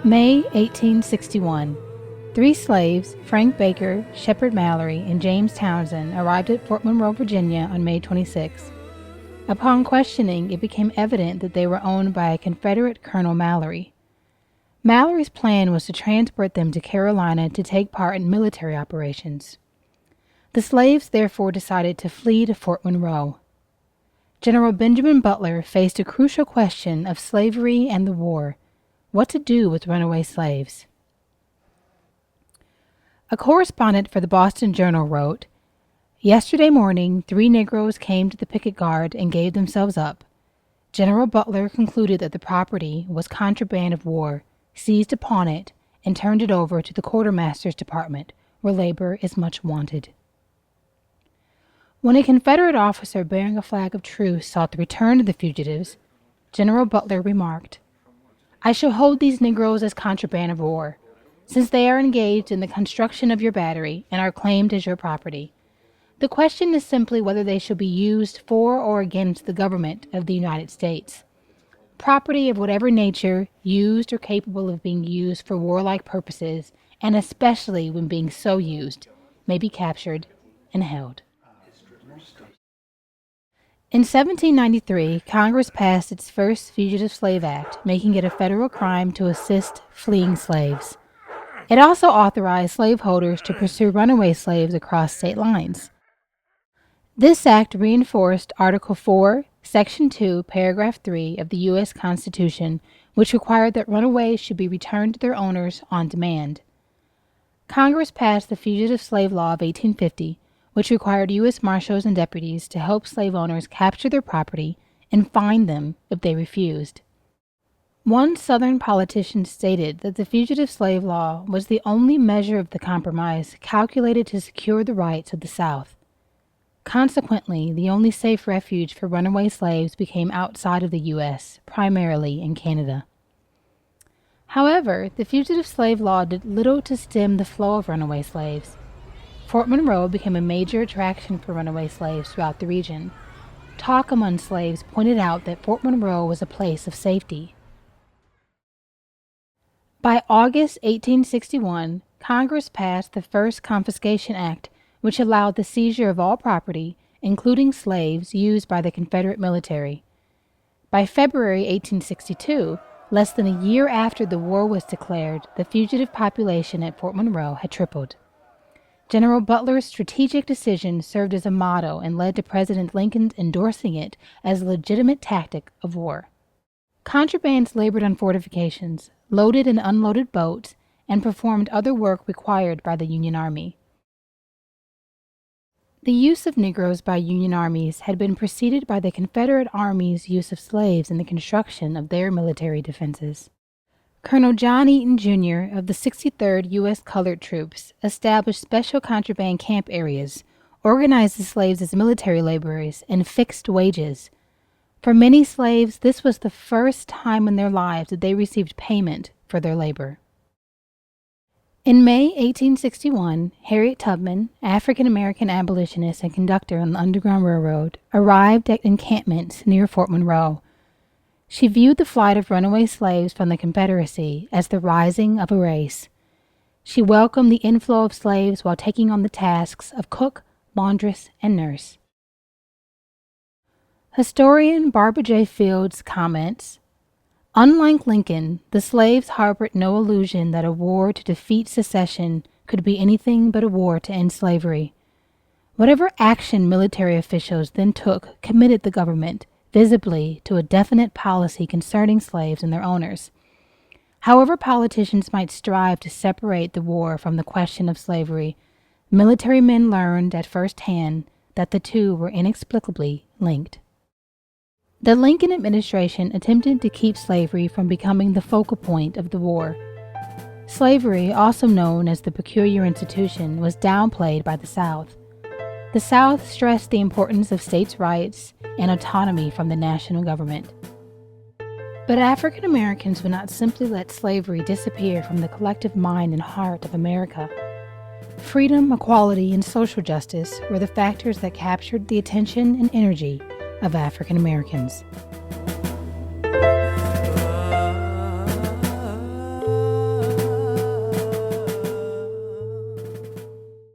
May 1861. 3 slaves, Frank Baker, Shepard Mallory, and James Townsend, arrived at Fort Monroe, Virginia on May 26. Upon questioning, it became evident that they were owned by a Confederate Colonel Mallory. Mallory's plan was to transport them to Carolina to take part in military operations. The slaves therefore decided to flee to Fort Monroe. General Benjamin Butler faced a crucial question of slavery and the war: what to do with runaway slaves. A correspondent for the Boston Journal wrote, "Yesterday morning, 3 Negroes came to the picket guard and gave themselves up. General Butler concluded that the property was contraband of war, seized upon it, and turned it over to the quartermaster's department, where labor is much wanted." When a Confederate officer bearing a flag of truce sought the return of the fugitives, General Butler remarked, "I shall hold these Negroes as contraband of war, since they are engaged in the construction of your battery and are claimed as your property. The question is simply whether they shall be used for or against the government of the United States. Property of whatever nature, used or capable of being used for warlike purposes, and especially when being so used, may be captured and held." In 1793, Congress passed its first Fugitive Slave Act, making it a federal crime to assist fleeing slaves. It also authorized slaveholders to pursue runaway slaves across state lines. This act reinforced Article 4, Section 2, Paragraph 3 of the U.S. Constitution, which required that runaways should be returned to their owners on demand. Congress passed the Fugitive Slave Law of 1850, which required U.S. Marshals and deputies to help slave owners capture their property and fine them if they refused. One Southern politician stated that the Fugitive Slave Law was the only measure of the compromise calculated to secure the rights of the South. Consequently, the only safe refuge for runaway slaves became outside of the U.S., primarily in Canada. However, the Fugitive Slave Law did little to stem the flow of runaway slaves. Fort Monroe became a major attraction for runaway slaves throughout the region. Talk among slaves pointed out that Fort Monroe was a place of safety. By August 1861, Congress passed the first Confiscation Act, which allowed the seizure of all property, including slaves used by the Confederate military. By February 1862, less than a year after the war was declared, the fugitive population at Fort Monroe had tripled. General Butler's strategic decision served as a motto and led to President Lincoln's endorsing it as a legitimate tactic of war. Contrabands labored on fortifications, loaded and unloaded boats, and performed other work required by the Union Army. The use of Negroes by Union armies had been preceded by the Confederate Army's use of slaves in the construction of their military defenses. Colonel John Eaton, Jr. of the 63rd U.S. Colored Troops established special contraband camp areas, organized the slaves as military laborers, and fixed wages. For many slaves, this was the first time in their lives that they received payment for their labor. In May 1861, Harriet Tubman, African-American abolitionist and conductor on the Underground Railroad, arrived at encampments near Fort Monroe. She viewed the flight of runaway slaves from the Confederacy as the rising of a race. She welcomed the inflow of slaves while taking on the tasks of cook, laundress, and nurse. Historian Barbara J. Fields comments, "Unlike Lincoln, the slaves harbored no illusion that a war to defeat secession could be anything but a war to end slavery. Whatever action military officials then took committed the government, visibly, to a definite policy concerning slaves and their owners. However politicians might strive to separate the war from the question of slavery, military men learned at first hand that the two were inexplicably linked." The Lincoln administration attempted to keep slavery from becoming the focal point of the war. Slavery, also known as the peculiar institution, was downplayed by the South. The South stressed the importance of states' rights and autonomy from the national government. But African Americans would not simply let slavery disappear from the collective mind and heart of America. Freedom, equality, and social justice were the factors that captured the attention and energy of African Americans.